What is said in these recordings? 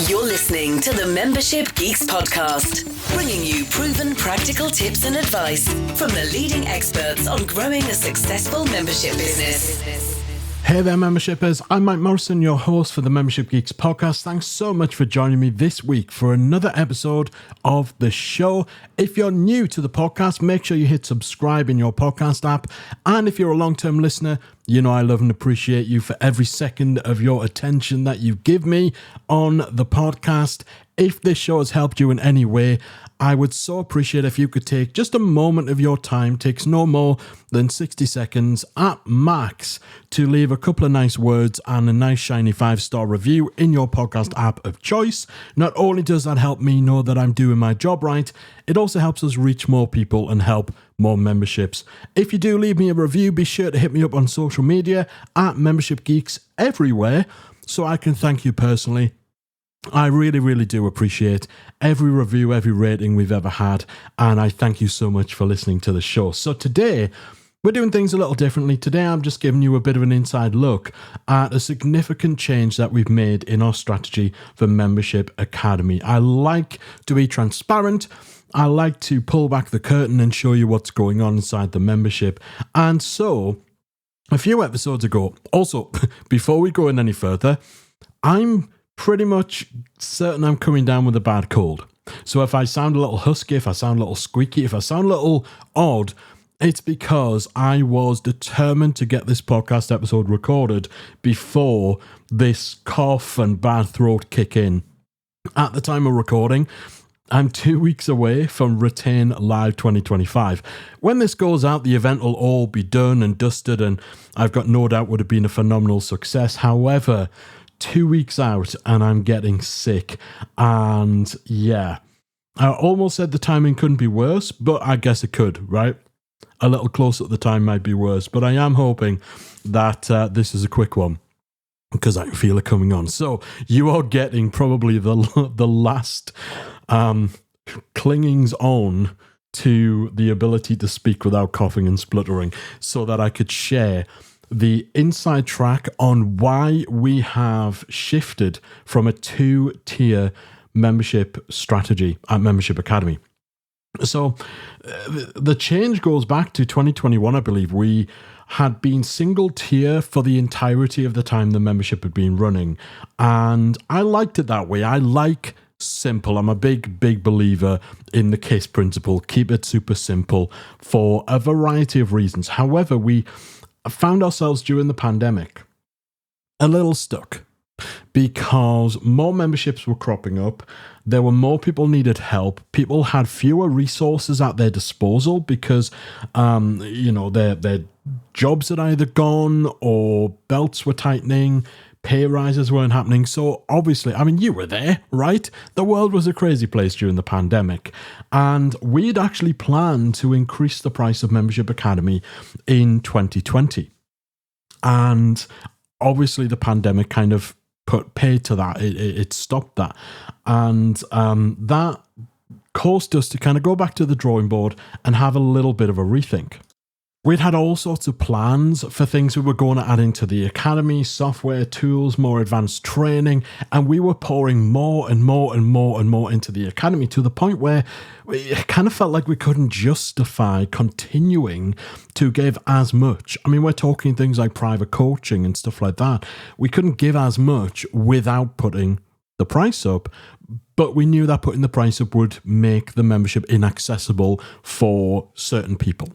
You're listening to the Membership Geeks podcast, bringing you proven practical tips and advice from the leading experts on growing a successful membership business. Hey there, membershippers. I'm Mike Morrison, your host for the Membership Geeks podcast. Thanks so much for joining me this week for another episode of the show. If you're new to the podcast, make sure you hit subscribe in your podcast app. And if you're a long-term listener, you know I love and appreciate you for every second of your attention that you give me on the podcast. If this show has helped you in any way, I would so appreciate if you could take just a moment of your time, takes no more than 60 seconds at max, to leave a couple of nice words and a nice shiny 5-star review in your podcast app of choice. Not only does that help me know that I'm doing my job right, it also helps us reach more people and help more memberships. If you do leave me a review, be sure to hit me up on social media at Membership Geeks everywhere so I can thank you personally. I really, really do appreciate every review, every rating we've ever had, and I thank you so much for listening to the show. So today, we're doing things a little differently. Today, I'm just giving you a bit of an inside look at a significant change that we've made in our strategy for Membership Academy. I like to be transparent. I like to pull back the curtain and show you what's going on inside the membership. And so, a few episodes ago, also, before we go in any further, I'm pretty much certain I'm coming down with a bad cold. So if I sound a little husky, if I sound a little squeaky, if I sound a little odd, it's because I was determined to get this podcast episode recorded before this cough and bad throat kick in. At the time of recording, I'm 2 weeks away from Retain Live 2025. When this goes out, the event will all be done and dusted, and I've got no doubt would have been a phenomenal success. However, 2 weeks out and I'm getting sick, and yeah, I almost said the timing couldn't be worse, but I guess it could, right? A little closer at the time might be worse, but I am hoping that this is a quick one because I can feel it coming on. So you are getting probably the last clingings on to the ability to speak without coughing and spluttering so that I could share the inside track on why we have shifted from a 2-tier membership strategy at Membership Academy. So the change goes back to 2021, I believe. We had been single tier for the entirety of the time the membership had been running. And I liked it that way. I like simple. I'm a big believer in the KISS principle. Keep it super simple for a variety of reasons. However, we found ourselves during the pandemic a little stuck because more memberships were cropping up. There were more people needed help. People had fewer resources at their disposal because, their jobs had either gone or belts were tightening. Pay rises weren't happening. So obviously, I mean, you were there, right? The world was a crazy place during the pandemic. And we'd actually planned to increase the price of Membership Academy in 2020. And obviously the pandemic kind of put paid to that. It stopped that. And that caused us to kind of go back to the drawing board and have a little bit of a rethink. We'd had all sorts of plans for things we were going to add into the academy, software, tools, more advanced training, and we were pouring more and more and more and more into the academy to the point where it kind of felt like we couldn't justify continuing to give as much. I mean, we're talking things like private coaching and stuff like that. We couldn't give as much without putting the price up, but we knew that putting the price up would make the membership inaccessible for certain people.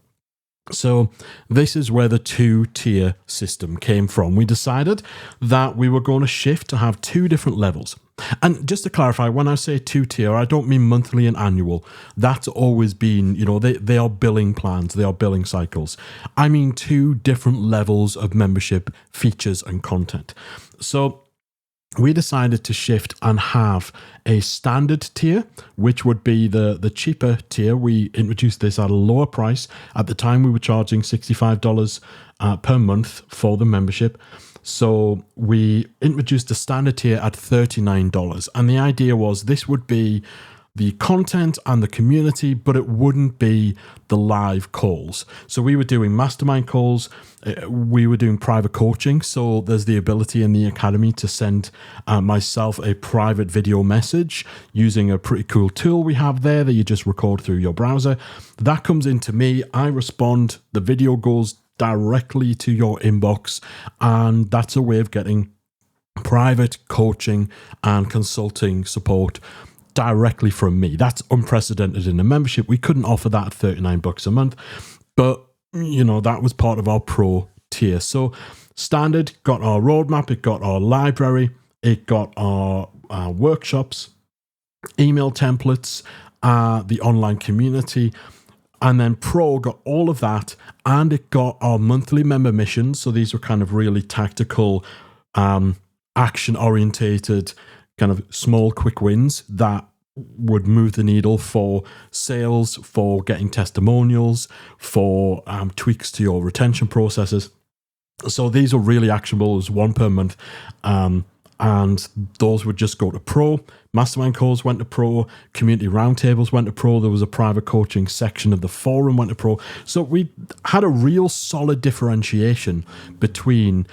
So this is where the 2-tier system came from. We decided that we were going to shift to have 2 different levels. And just to clarify, when I say 2-tier, I don't mean monthly and annual. That's always been, they are billing plans, they are billing cycles. I mean 2 different levels of membership features and content. So we decided to shift and have a standard tier, which would be the cheaper tier. We introduced this at a lower price. At the time, we were charging $65 per month for the membership. So we introduced the standard tier at $39. And the idea was this would be the content and the community, but it wouldn't be the live calls. So we were doing mastermind calls, we were doing private coaching. So there's the ability in the academy to send myself a private video message using a pretty cool tool we have there that you just record through your browser. That comes into me, I respond, the video goes directly to your inbox, and that's a way of getting private coaching and consulting support directly from me. That's unprecedented in a membership. We couldn't offer that at $39 a month, but that was part of our pro tier. So standard got our roadmap, it got our library, it got our workshops, email templates, the online community. And then Pro got all of that, and it got our monthly member missions. So these were kind of really tactical, action-orientated, kind of small, quick wins that would move the needle for sales, for getting testimonials, for tweaks to your retention processes. So these are really actionable. As one per month. And those would just go to Pro. Mastermind calls went to Pro. Community roundtables went to Pro. There was a private coaching section of the forum went to Pro. So we had a real solid differentiation between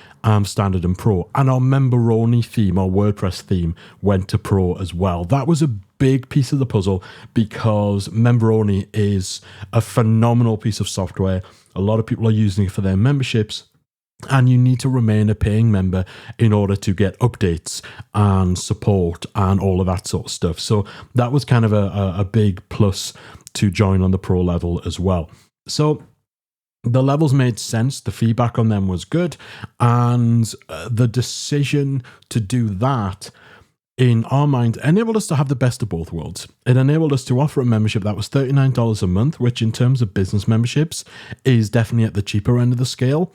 Standard and Pro. And our member-only theme, our WordPress theme, went to Pro as well. That was a big piece of the puzzle because member-only is a phenomenal piece of software. A lot of people are using it for their memberships. And you need to remain a paying member in order to get updates and support and all of that sort of stuff. So that was kind of a big plus to join on the Pro level as well. So the levels made sense. The feedback on them was good. And the decision to do that, in our mind, enabled us to have the best of both worlds. It enabled us to offer a membership that was $39 a month, which in terms of business memberships is definitely at the cheaper end of the scale.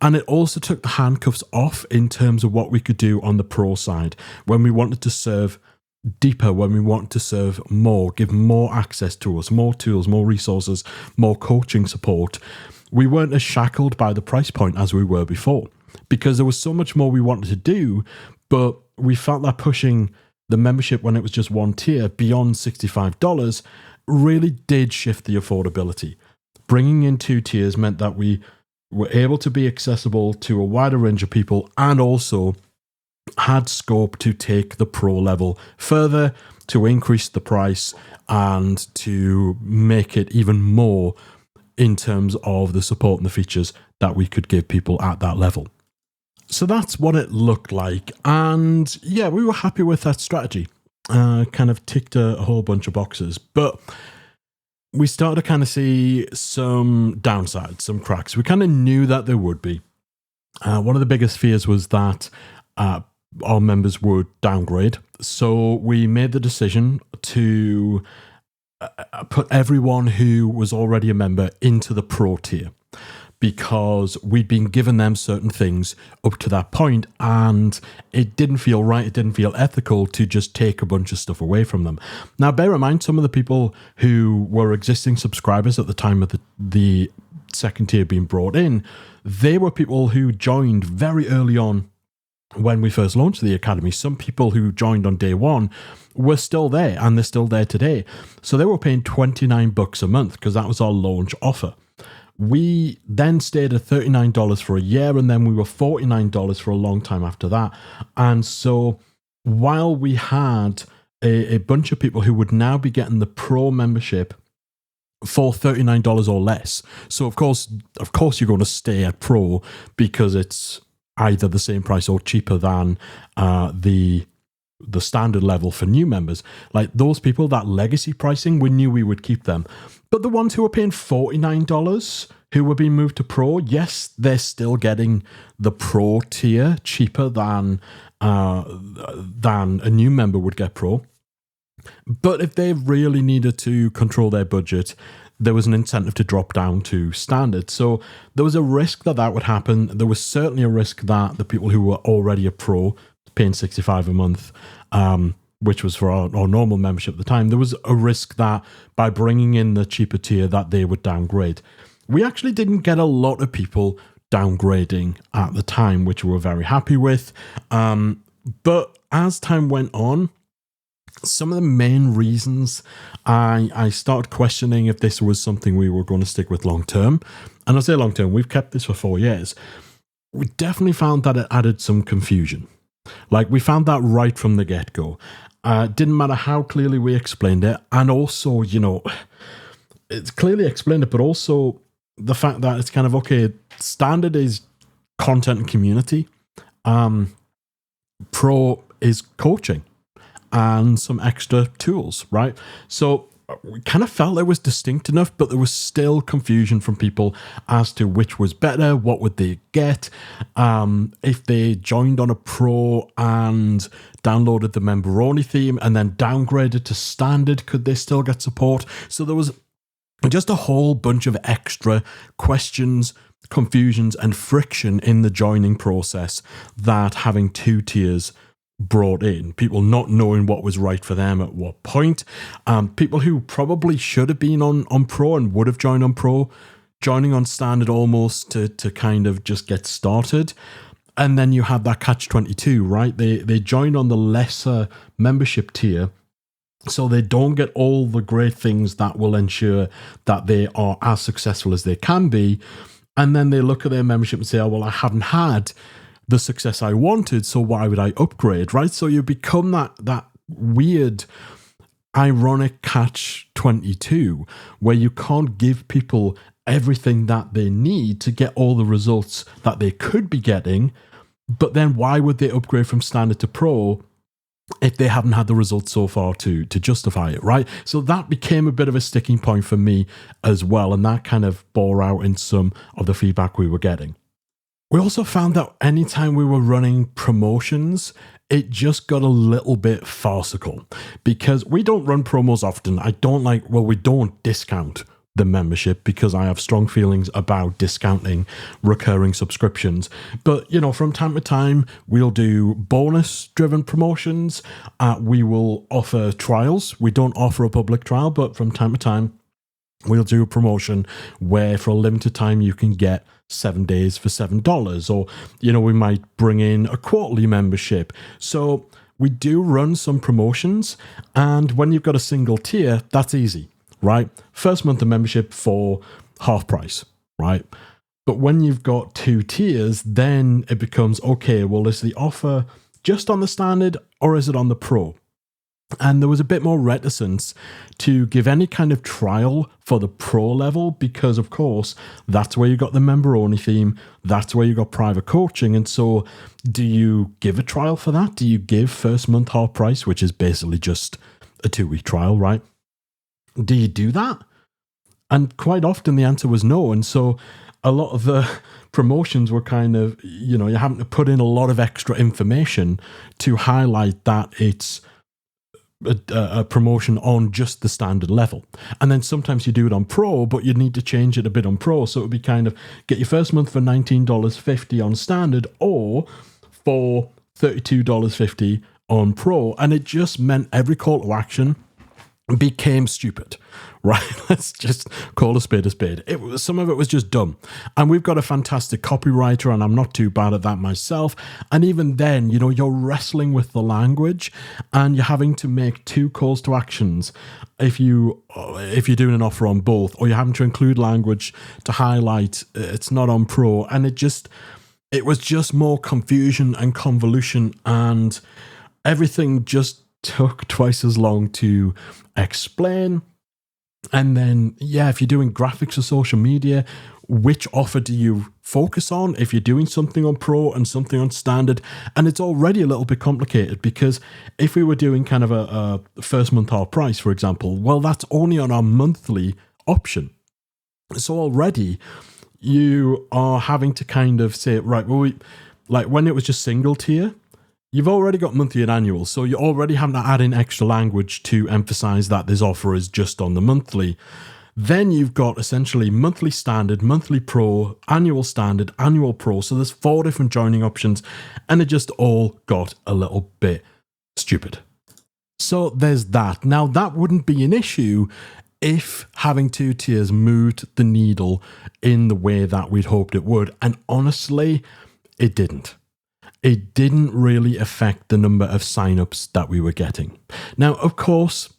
And it also took the handcuffs off in terms of what we could do on the Pro side when we wanted to serve deeper, when we wanted to serve more, give more access to us, more tools, more resources, more coaching support. We weren't as shackled by the price point as we were before because there was so much more we wanted to do, but we felt that pushing the membership when it was just one tier beyond $65 really did shift the affordability. Bringing in two tiers meant that we were able to be accessible to a wider range of people and also had scope to take the Pro level further, to increase the price and to make it even more in terms of the support and the features that we could give people at that level. So that's what it looked like. And yeah, we were happy with that strategy. Kind of ticked a whole bunch of boxes. But we started to kind of see some downsides, some cracks. We kind of knew that there would be. One of the biggest fears was that our members would downgrade. So we made the decision to put everyone who was already a member into the Pro tier, because we'd been given them certain things up to that point, and it didn't feel right, it didn't feel ethical to just take a bunch of stuff away from them. Now, bear in mind, some of the people who were existing subscribers at the time of the second tier being brought in, they were people who joined very early on when we first launched the Academy. Some people who joined on day one were still there, and they're still there today. So they were paying $29 a month because that was our launch offer. We then stayed at $39 for a year, and then we were $49 for a long time after that. And so while we had a bunch of people who would now be getting the Pro membership for $39 or less, so of course you're going to stay at Pro because it's either the same price or cheaper than the standard level for new members. Like those people, that legacy pricing, we knew we would keep them. But the ones who were paying $49 who were being moved to Pro, yes, they're still getting the Pro tier cheaper than a new member would get Pro. But if they really needed to control their budget, there was an incentive to drop down to standard. So there was a risk that would happen. There was certainly a risk that the people who were already a Pro, paying $65 a month, which was for our normal membership at the time, there was a risk that by bringing in the cheaper tier that they would downgrade. We actually didn't get a lot of people downgrading at the time, which we were very happy with. But as time went on, some of the main reasons I started questioning if this was something we were going to stick with long term, and I say long term, we've kept this for 4 years, we definitely found that it added some confusion. Like, we found that right from the get-go. Didn't matter how clearly we explained it, and also, it's clearly explained it, but also the fact that it's kind of, okay, standard is content and community, pro is coaching and some extra tools, right? So we kind of felt it was distinct enough, but there was still confusion from people as to which was better, what would they get, if they joined on a pro and downloaded the member-only theme and then downgraded to standard, could they still get support? So there was just a whole bunch of extra questions, confusions, and friction in the joining process that having 2 tiers brought in. People not knowing what was right for them at what point. People who probably should have been on pro and would have joined on pro, joining on standard almost to kind of just get started. And then you have that catch-22, right? They join on the lesser membership tier, so they don't get all the great things that will ensure that they are as successful as they can be. And then they look at their membership and say, oh, well, I haven't had the success I wanted, so why would I upgrade, right? So you become that weird, ironic catch-22 where you can't give people everything that they need to get all the results that they could be getting, but then why would they upgrade from standard to pro if they haven't had the results so far to justify it, right? So that became a bit of a sticking point for me as well, and that kind of bore out in some of the feedback we were getting. We also found that anytime we were running promotions, it just got a little bit farcical because we don't run promos often. We don't discount the membership because I have strong feelings about discounting recurring subscriptions. But, from time to time, we'll do bonus-driven promotions. We will offer trials. We don't offer a public trial, but from time to time, we'll do a promotion where for a limited time you can get 7 days for $7, or we might bring in a quarterly membership. So we do run some promotions, and when you've got a single tier, that's easy, right? First month of membership for half price, right? But when you've got 2 tiers, then it becomes, okay, well, is the offer just on the standard or is it on the pro? And there was a bit more reticence to give any kind of trial for the pro level because, of course, that's where you got the member-only theme. That's where you got private coaching. And so do you give a trial for that? Do you give first month half price, which is basically just a 2-week trial, right? Do you do that? And quite often the answer was no. And so a lot of the promotions were kind of, you're having to put in a lot of extra information to highlight that it's a promotion on just the standard level. And then sometimes you do it on pro, but you need to change it a bit on pro. So it would be kind of get your first month for $19.50 on standard or for $32.50 on pro. And it just meant every call to action became stupid, right? Let's just call a spade a spade. Some of it was just dumb. And we've got a fantastic copywriter, and I'm not too bad at that myself. And even then, you're wrestling with the language and you're having to make 2 calls to actions if you're doing an offer on both, or you're having to include language to highlight it's not on pro. And it was just more confusion and convolution, and everything just took twice as long to explain. And then, if you're doing graphics or social media, which offer do you focus on if you're doing something on pro and something on standard? And it's already a little bit complicated because if we were doing kind of a first month half price, for example, well, that's only on our monthly option. So already you are having to kind of say, right, well, like when it was just single tier, you've already got monthly and annual, so you're already having to add in extra language to emphasize that this offer is just on the monthly. Then you've got essentially monthly standard, monthly pro, annual standard, annual pro. So there's 4 different joining options, and it just all got a little bit stupid. So there's that. Now, that wouldn't be an issue if having 2 tiers moved the needle in the way that we'd hoped it would. And honestly, it didn't. it didn't really affect the number of signups that we were getting. Now, of course,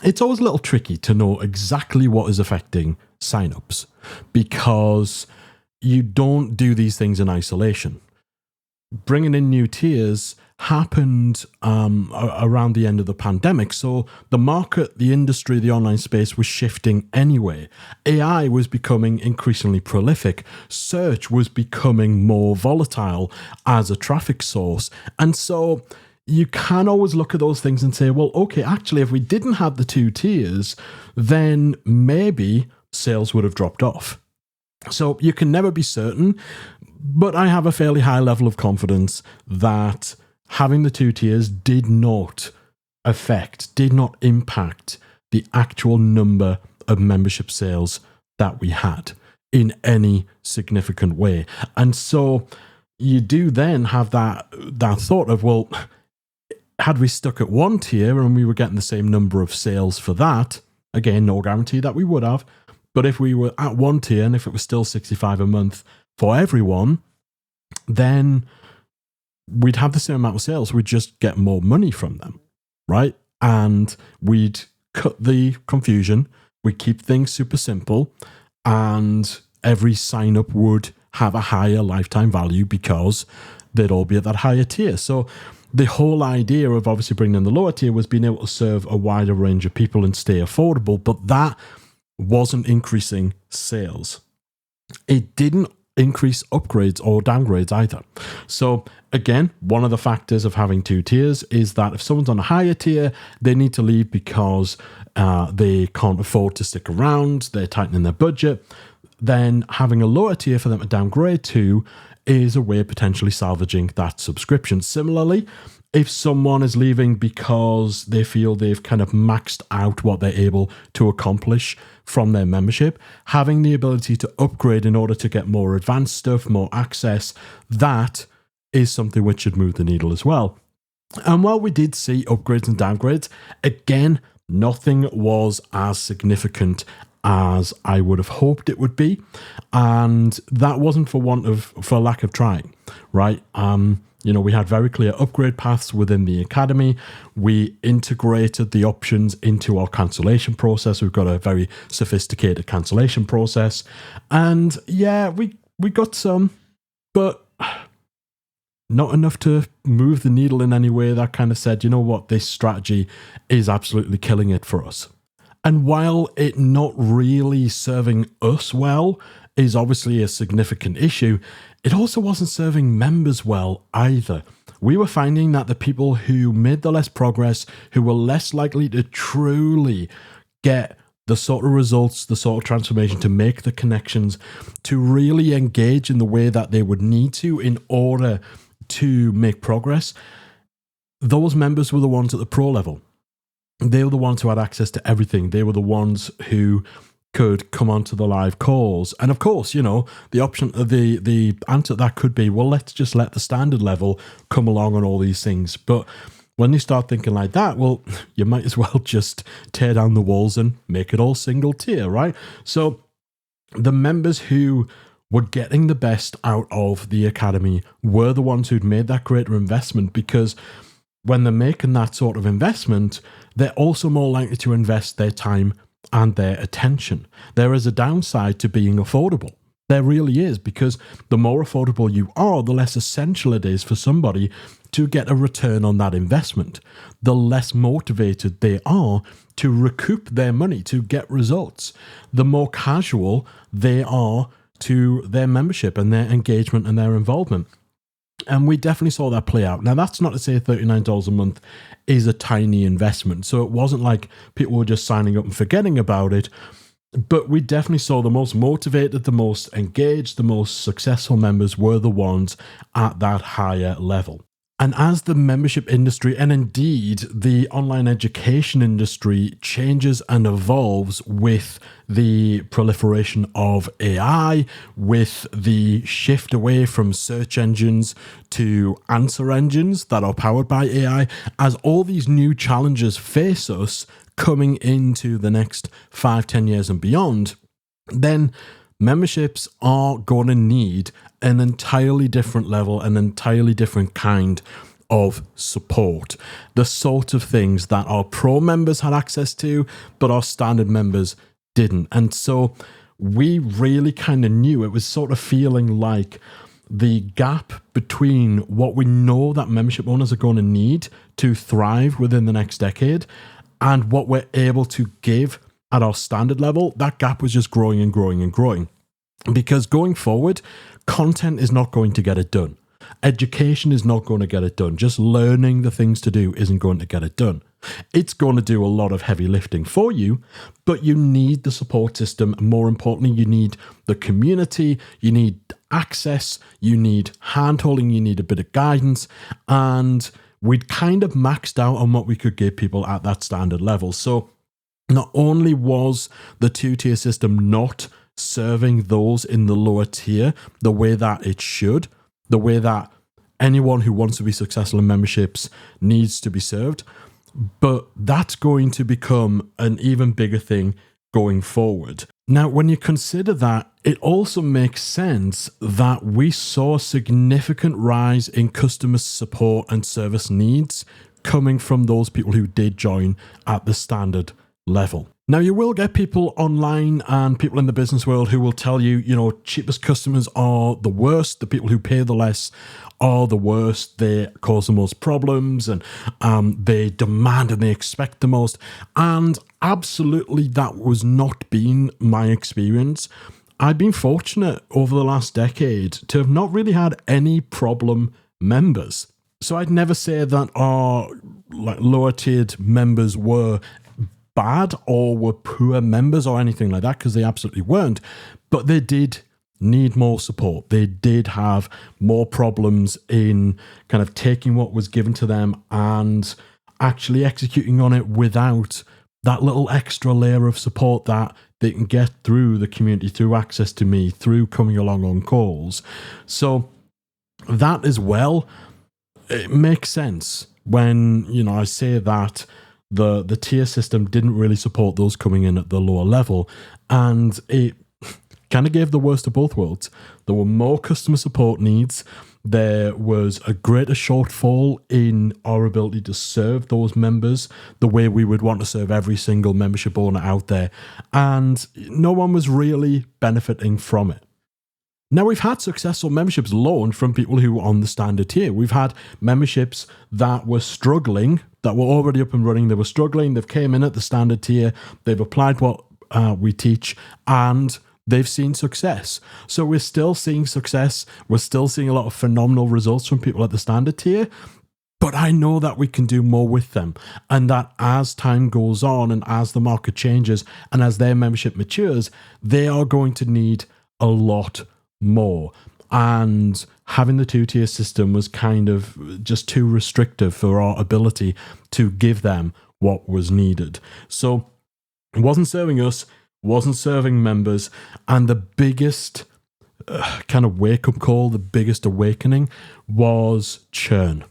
it's always a little tricky to know exactly what is affecting signups because you don't do these things in isolation. Bringing in new tiers happened around the end of the pandemic. So the market, the industry, the online space was shifting anyway. AI was becoming increasingly prolific. Search was becoming more volatile as a traffic source. And so you can always look at those things and say, well, okay, actually, if we didn't have the 2 tiers, then maybe sales would have dropped off. So you can never be certain, but I have a fairly high level of confidence that having the 2 tiers did not impact the actual number of membership sales that we had in any significant way. And so you do then have that thought of, well, had we stuck at 1 tier and we were getting the same number of sales for that, again, no guarantee that we would have, but if we were at 1 tier and if it was still $65 a month for everyone, then we'd have the same amount of sales. We'd just get more money from them, right? And we'd cut the confusion. We'd keep things super simple. And every sign up would have a higher lifetime value because they'd all be at that higher tier. So the whole idea of obviously bringing in the lower tier was being able to serve a wider range of people and stay affordable. But that wasn't increasing sales. It didn't increase upgrades or downgrades either. So again, one of the factors of having 2 tiers is that if someone's on a higher tier, they need to leave because they can't afford to stick around, they're tightening their budget. Then having a lower tier for them to downgrade to is a way of potentially salvaging that subscription. Similarly, if someone is leaving because they feel they've kind of maxed out what they're able to accomplish from their membership, having the ability to upgrade in order to get more advanced stuff, more access, that is something which should move the needle as well. And while we did see upgrades and downgrades, again, nothing was as significant as I would have hoped it would be. And that wasn't for lack of trying, right? We had very clear upgrade paths within the academy. We integrated the options into our cancellation process. We've got a very sophisticated cancellation process. And yeah, we got some, but not enough to move the needle in any way that kind of said, you know what, this strategy is absolutely killing it for us. And while it not really serving us well is obviously a significant issue, it also wasn't serving members well either. We were finding that the people who made the less progress, who were less likely to truly get the sort of results, the sort of transformation, to make the connections, to really engage in the way that they would need to in order to make progress, those members were the ones at the pro level. They were the ones who had access to everything. They were the ones who could come onto the live calls. And of course, the option, the answer to that could be, well, let's just let the standard level come along on all these things. But when you start thinking like that, well, you might as well just tear down the walls and make it all single tier, right? So the members who were getting the best out of the academy were the ones who'd made that greater investment, because when they're making that sort of investment, they're also more likely to invest their time and their attention. There is a downside to being affordable. There really is, because the more affordable you are, the less essential it is for somebody to get a return on that investment. The less motivated they are to recoup their money, to get results. The more casual they are to their membership and their engagement and their involvement. And we definitely saw that play out. Now, that's not to say $39 a month is a tiny investment. So it wasn't like people were just signing up and forgetting about it. But we definitely saw the most motivated, the most engaged, the most successful members were the ones at that higher level. And as the membership industry, and indeed the online education industry, changes and evolves with the proliferation of AI, with the shift away from search engines to answer engines that are powered by AI, as all these new challenges face us coming into the next 5-10 years and beyond, then memberships are going to need an entirely different level, an entirely different kind of support. The sort of things that our pro members had access to, but our standard members didn't. And so we really kind of knew, it was sort of feeling like the gap between what we know that membership owners are going to need to thrive within the next decade and what we're able to give at our standard level, that gap was just growing and growing and growing. Because going forward, content is not going to get it done. Education is not going to get it done. Just learning the things to do isn't going to get it done. It's going to do a lot of heavy lifting for you, but you need the support system. More importantly, you need the community, you need access, you need hand-holding, you need a bit of guidance, and we'd kind of maxed out on what we could give people at that standard level. So not only was the two-tier system not serving those in the lower tier the way that it should, the way that anyone who wants to be successful in memberships needs to be served, but that's going to become an even bigger thing going forward. Now, when you consider that, it also makes sense that we saw a significant rise in customer support and service needs coming from those people who did join at the standard level. Now, you will get people online and people in the business world who will tell you, cheapest customers are the worst. The people who pay the less are the worst. They cause the most problems and they demand and they expect the most. And absolutely, that was not been my experience. I've been fortunate over the last decade to have not really had any problem members. So I'd never say that our lower tiered members were bad or were poor members or anything like that, because they absolutely weren't. But they did need more support. They did have more problems in kind of taking what was given to them and actually executing on it without that little extra layer of support that they can get through the community, through access to me, through coming along on calls. So that as well, it makes sense when, I say that the tier system didn't really support those coming in at the lower level, and it kind of gave the worst of both worlds. There were more customer support needs. There was a greater shortfall in our ability to serve those members the way we would want to serve every single membership owner out there, and no one was really benefiting from it. Now, we've had successful memberships launched from people who were on the standard tier. We've had memberships that were struggling, that were already up and running, they were struggling, they've came in at the standard tier, they've applied what we teach, and they've seen success. So we're still seeing success, we're still seeing a lot of phenomenal results from people at the standard tier, but I know that we can do more with them, and that as time goes on and as the market changes and as their membership matures, they are going to need a lot more. And having the two-tier system was kind of just too restrictive for our ability to give them what was needed. So it wasn't serving us, wasn't serving members, and the biggest kind of wake-up call, the biggest awakening was churn.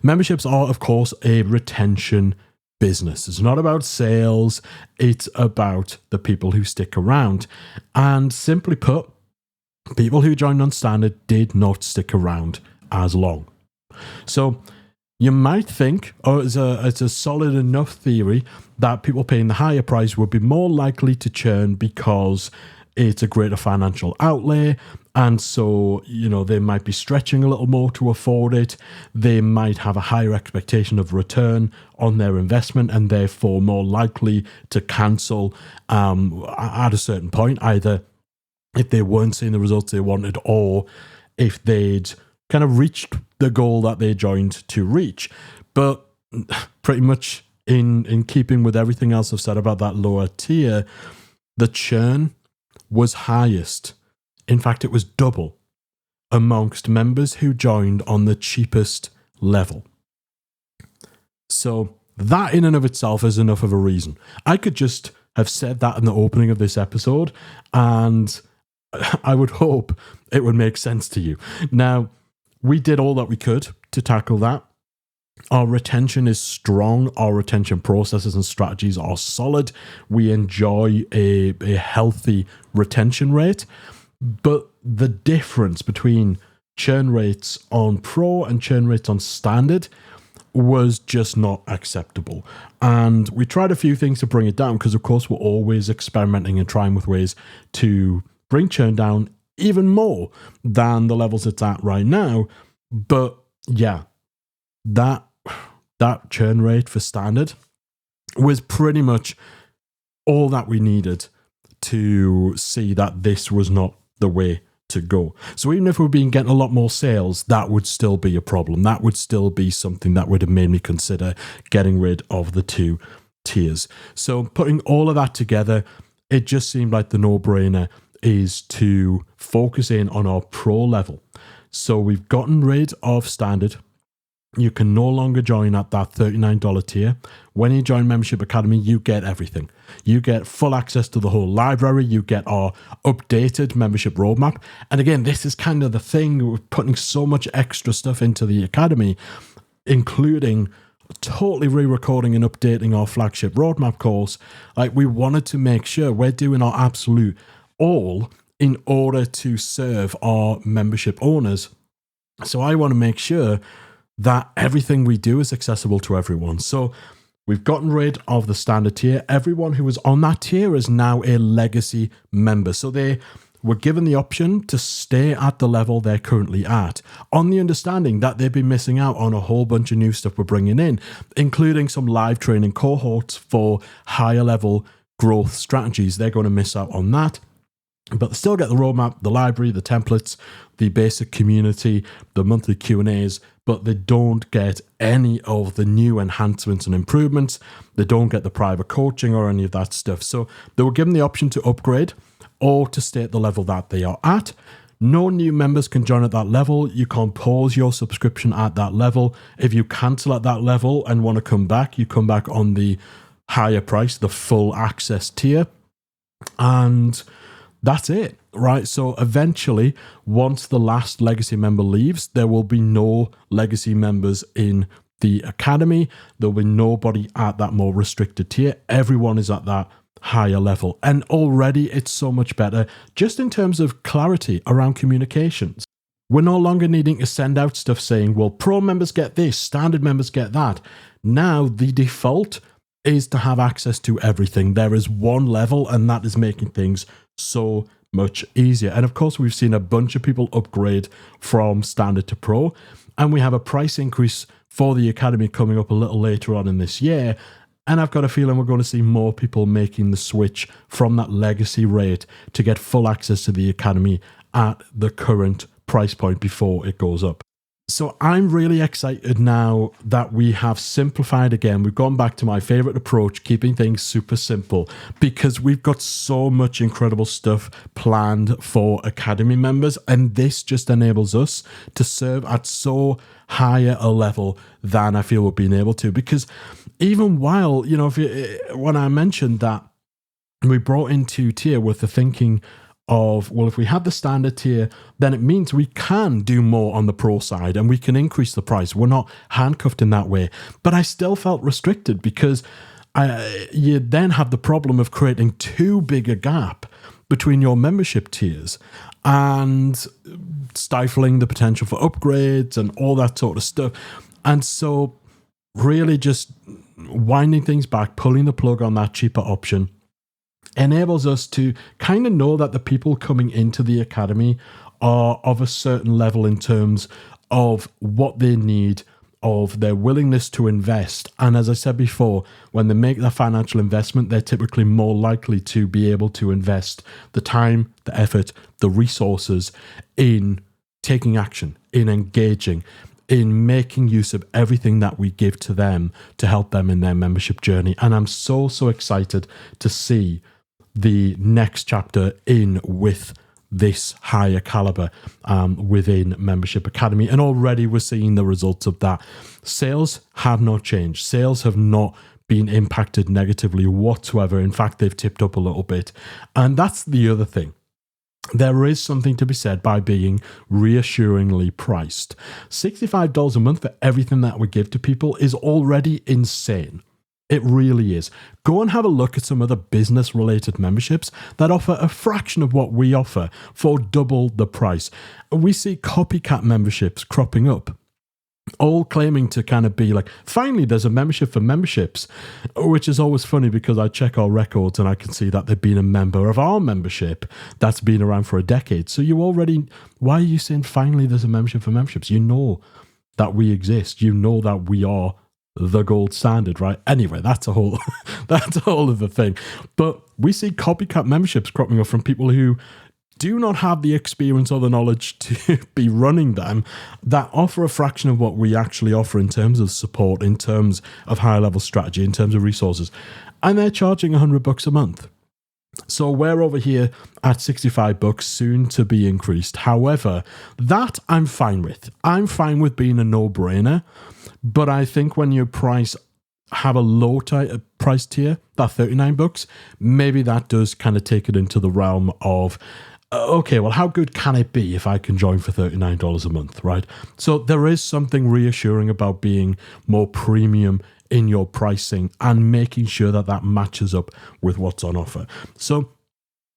Memberships are, of course, a retention business. It's not about sales, it's about the people who stick around. And simply put, people who joined on standard did not stick around as long. So you might think, it's a solid enough theory that people paying the higher price would be more likely to churn because it's a greater financial outlay, and so they might be stretching a little more to afford it. They might have a higher expectation of return on their investment and therefore more likely to cancel at a certain point, either if they weren't seeing the results they wanted or if they'd kind of reached the goal that they joined to reach. But pretty much in keeping with everything else I've said about that lower tier, the churn was highest. In fact, it was double amongst members who joined on the cheapest level. So that in and of itself is enough of a reason. I could just have said that in the opening of this episode, and I would hope it would make sense to you. Now, we did all that we could to tackle that. Our retention is strong. Our retention processes and strategies are solid. We enjoy a healthy retention rate. But the difference between churn rates on Pro and churn rates on Standard was just not acceptable. And we tried a few things to bring it down because, of course, we're always experimenting and trying with ways to bring churn down even more than the levels it's at right now. But yeah, that churn rate for Standard was pretty much all that we needed to see that this was not the way to go. So even if we've been getting a lot more sales, that would still be a problem. That would still be something that would have made me consider getting rid of the 2 tiers. So putting all of that together, it just seemed like the no-brainer is to focus in on our Pro level. So we've gotten rid of Standard. You can no longer join at that $39 tier. When you join Membership Academy, you get everything. You get full access to the whole library. You get our updated membership roadmap. And again, this is kind of the thing. We're putting so much extra stuff into the Academy, including totally re-recording and updating our flagship roadmap course. Like, we wanted to make sure we're doing our absolute all in order to serve our membership owners. So I want to make sure that everything we do is accessible to everyone. So we've gotten rid of the Standard tier. Everyone who was on that tier is now a legacy member. So they were given the option to stay at the level they're currently at, on the understanding that they've been missing out on a whole bunch of new stuff we're bringing in, including some live training cohorts for higher level growth strategies. They're going to miss out on that. But they still get the roadmap, the library, the templates, the basic community, the monthly Q&As, but they don't get any of the new enhancements and improvements. They don't get the private coaching or any of that stuff. So they were given the option to upgrade or to stay at the level that they are at. No new members can join at that level. You can't pause your subscription at that level. If you cancel at that level and want to come back, you come back on the higher price, the full access tier. And that's it, right? So eventually, once the last legacy member leaves, there will be no legacy members in the Academy. There'll be nobody at that more restricted tier. Everyone is at that higher level. And already it's so much better just in terms of clarity around communications. We're no longer needing to send out stuff saying, well, Pro members get this, Standard members get that. Now the default is to have access to everything. There is one level, and that is making things so much easier. And of course, we've seen a bunch of people upgrade from Standard to Pro, and we have a price increase for the Academy coming up a little later on in this year. And I've got a feeling we're going to see more people making the switch from that legacy rate to get full access to the Academy at the current price point before it goes up. So I'm really excited now that we have simplified again. We've gone back to my favorite approach, keeping things super simple, because we've got so much incredible stuff planned for Academy members. And this just enables us to serve at so higher a level than I feel we've been able to. Because even while, when I mentioned that we brought in 2 tier with the thinking of, well, if we had the Standard tier, then it means we can do more on the Pro side and we can increase the price. We're not handcuffed in that way. But I still felt restricted because you then have the problem of creating too big a gap between your membership tiers and stifling the potential for upgrades and all that sort of stuff. And so really just winding things back, pulling the plug on that cheaper option, enables us to kind of know that the people coming into the Academy are of a certain level in terms of what they need, of their willingness to invest. And as I said before, when they make that financial investment, they're typically more likely to be able to invest the time, the effort, the resources in taking action, in engaging, in making use of everything that we give to them to help them in their membership journey. And I'm so excited to see the next chapter in with this higher caliber within Membership Academy. And already we're seeing the results of that. Sales have not changed. Sales have not been impacted negatively whatsoever. In fact, they've tipped up a little bit. And that's the other thing. there is something to be said by being reassuringly priced. $65 a month for everything that we give to people is already insane. It really is. Go and have a look at some other business-related memberships that offer a fraction of what we offer for double the price. We see copycat memberships cropping up, all claiming to kind of be like, finally, there's a membership for memberships, which is always funny because I check our records and I can see that they've been a member of our membership that's been around for a decade. So you already, why are you saying finally there's a membership for memberships? You know that we exist. You know that we are the gold standard, right? Anyway, that's a whole other thing. But we see copycat memberships cropping up from people who do not have the experience or the knowledge to be running them, that offer a fraction of what we actually offer in terms of support, in terms of high level strategy, in terms of resources, and they're charging $100 a month. So we're over here at $65, soon to be increased. However, that I'm fine with. I'm fine with being a no-brainer, but I think when you have a low price tier, that $39, maybe that does kind of take it into the realm of, okay, well, how good can it be if I can join for $39 a month, right? So there is something reassuring about being more premium in your pricing and making sure that that matches up with what's on offer. So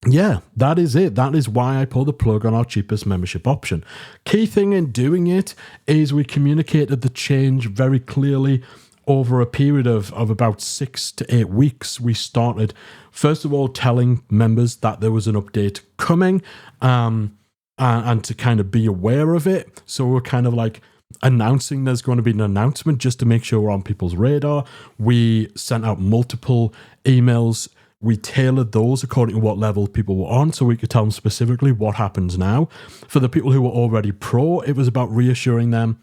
yeah, that is it. That is why I pulled the plug on our cheapest membership option. Key thing in doing it is we communicated the change very clearly over a period of about 6 to 8 weeks. We started, first of all, telling members that there was an update coming and to kind of be aware of it. So we're kind of like announcing there's going to be an announcement just to make sure we're on people's radar. We sent out multiple emails. We tailored those according to what level people were on, so we could tell them specifically what happens now. For the people who were already pro, it was about reassuring them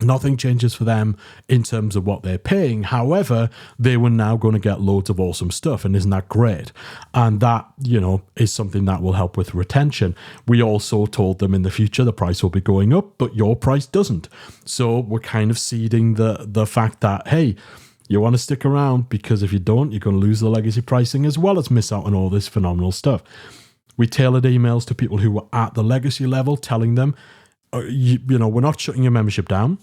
nothing changes for them in terms of what they're paying. However, they were now going to get loads of awesome stuff, and isn't that great? And that, is something that will help with retention. We also told them in the future the price will be going up, but your price doesn't. So we're kind of seeding the fact that, hey, you want to stick around, because if you don't, you're going to lose the legacy pricing as well as miss out on all this phenomenal stuff. We tailored emails to people who were at the legacy level, telling them, we're not shutting your membership down.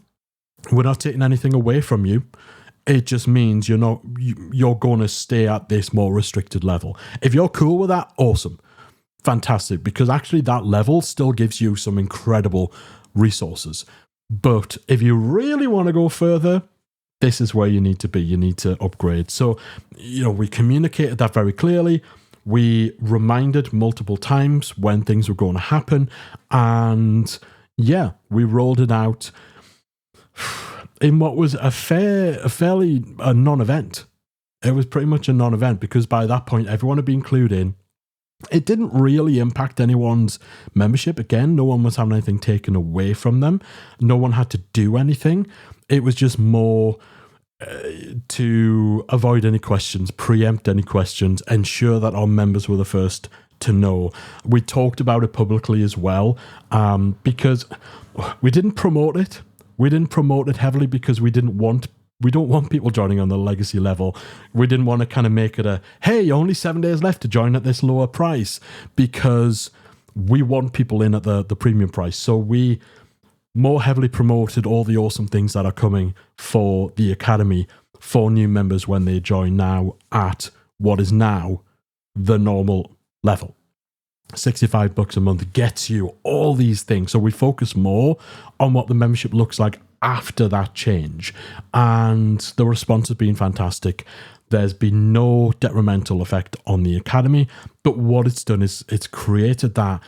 We're not taking anything away from you. It just means you're going to stay at this more restricted level. If you're cool with that, awesome. Fantastic. Because actually that level still gives you some incredible resources. But if you really want to go further, this is where you need to be. You need to upgrade. So, we communicated that very clearly. We reminded multiple times when things were going to happen. And yeah, we rolled it out in what was a fairly non-event. It was pretty much a non-event because by that point, everyone had been clued in. It didn't really impact anyone's membership. Again, no one was having anything taken away from them. No one had to do anything. It was just more to avoid any questions, preempt any questions, ensure that our members were the first to know. We talked about it publicly as well, because we didn't promote it. We didn't promote it heavily because we don't want people joining on the legacy level. We didn't want to kind of make it hey, only 7 days left to join at this lower price, because we want people in at the premium price. So we more heavily promoted all the awesome things that are coming for the Academy for new members when they join now at what is now the normal level. $65 a month gets you all these things. So we focus more on what the membership looks like after that change. And the response has been fantastic. There's been no detrimental effect on the Academy. But what it's done is it's created that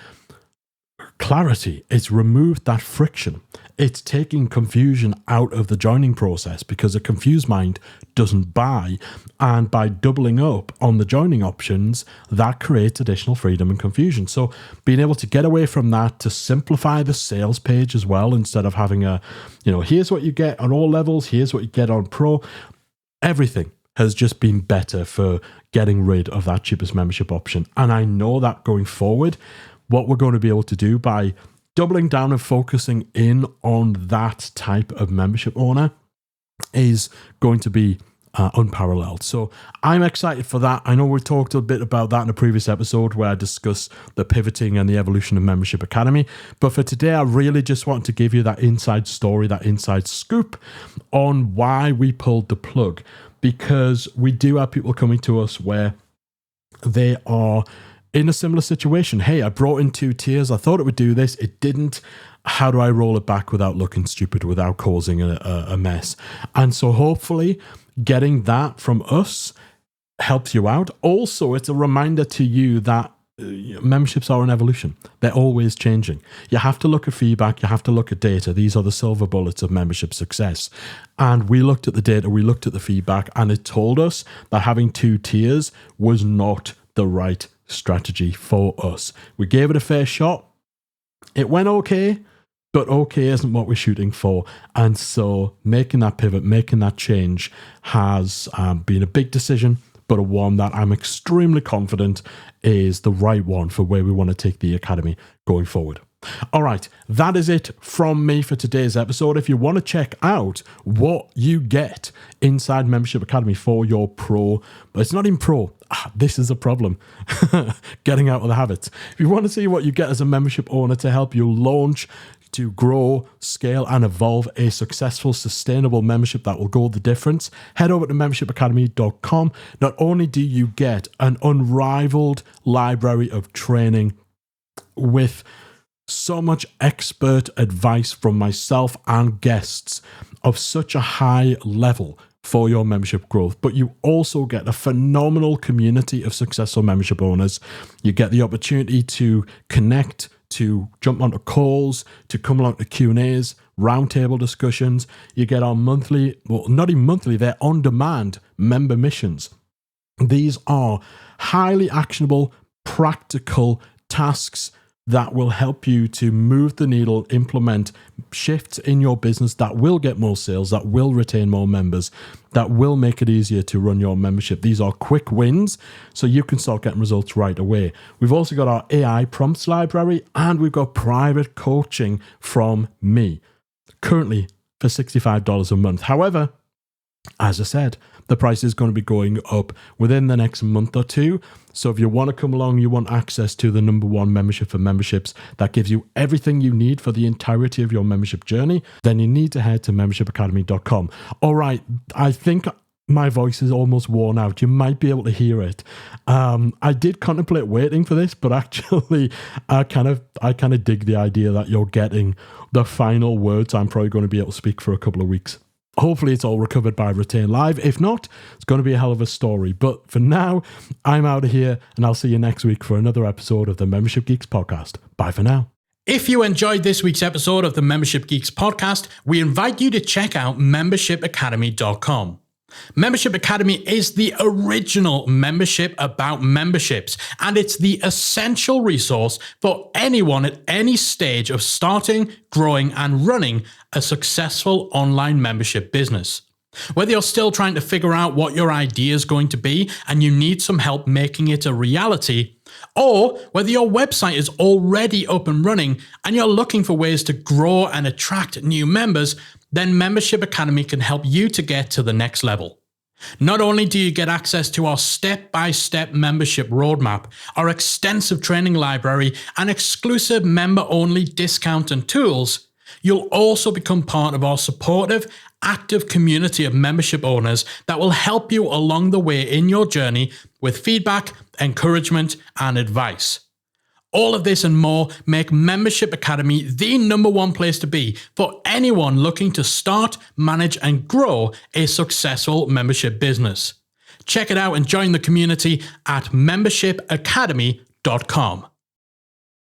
clarity. It's removed that friction. It's taking confusion out of the joining process, because a confused mind doesn't buy. And by doubling up on the joining options, that creates additional freedom and confusion. So being able to get away from that, to simplify the sales page as well, instead of having here's what you get on all levels, here's what you get on pro, everything has just been better for getting rid of that cheapest membership option. And I know that going forward, what we're going to be able to do by doubling down and focusing in on that type of membership owner is going to be unparalleled. So I'm excited for that. I know we talked a bit about that in a previous episode where I discussed the pivoting and the evolution of Membership Academy. But for today, I really just want to give you that inside story, that inside scoop on why we pulled the plug. Because we do have people coming to us where they are in a similar situation. Hey, I brought in 2 tiers. I thought it would do this. It didn't. How do I roll it back without looking stupid, without causing a mess? And so hopefully getting that from us helps you out. Also, it's a reminder to you that memberships are an evolution. They're always changing. You have to look at feedback. You have to look at data. These are the silver bullets of membership success. And we looked at the data, we looked at the feedback, and it told us that having 2 tiers was not the right strategy for us. We gave it a fair shot. It went okay, but okay isn't what we're shooting for. And so making that pivot, making that change has been a big decision, but a one that I'm extremely confident is the right one for where we want to take the Academy going forward. All right, that is it from me for today's episode. If you want to check out what you get inside Membership Academy for your pro, but it's not in pro, this is a problem, getting out of the habits. If you want to see what you get as a membership owner to help you launch, to grow, scale, and evolve a successful, sustainable membership that will go the difference, head over to membershipacademy.com. Not only do you get an unrivaled library of training with so much expert advice from myself and guests of such a high level for your membership growth, but you also get a phenomenal community of successful membership owners. You get the opportunity to connect, to jump onto calls, to come along to Q&As, roundtable discussions. You get our monthly, well, not even monthly, they're on-demand member missions. These are highly actionable, practical tasks that will help you to move the needle, implement shifts in your business that will get more sales, that will retain more members, that will make it easier to run your membership. These are quick wins, so you can start getting results right away. We've also got our AI prompts library, and we've got private coaching from me, currently for $65 a month. However, as I said, the price is going to be going up within the next month or 2. So if you want to come along, you want access to the #1 membership for memberships that gives you everything you need for the entirety of your membership journey, then you need to head to membershipacademy.com. All right, I think my voice is almost worn out. You might be able to hear it. I did contemplate waiting for this, but actually I kind of dig the idea that you're getting the final words. I'm probably going to be able to speak for a couple of weeks. Hopefully it's all recovered by Retain Live. If not, it's going to be a hell of a story. But for now, I'm out of here, and I'll see you next week for another episode of the Membership Geeks podcast. Bye for now. If you enjoyed this week's episode of the Membership Geeks podcast, we invite you to check out membershipacademy.com. Membership Academy is the original membership about memberships, and it's the essential resource for anyone at any stage of starting, growing, and running a successful online membership business. Whether you're still trying to figure out what your idea is going to be and you need some help making it a reality, or whether your website is already up and running and you're looking for ways to grow and attract new members, then Membership Academy can help you to get to the next level. Not only do you get access to our step-by-step membership roadmap, our extensive training library, and exclusive member-only discount and tools, you'll also become part of our supportive, active community of membership owners that will help you along the way in your journey with feedback, encouragement, and advice. All of this and more make Membership Academy the #1 place to be for anyone looking to start, manage, and grow a successful membership business. Check it out and join the community at membershipacademy.com.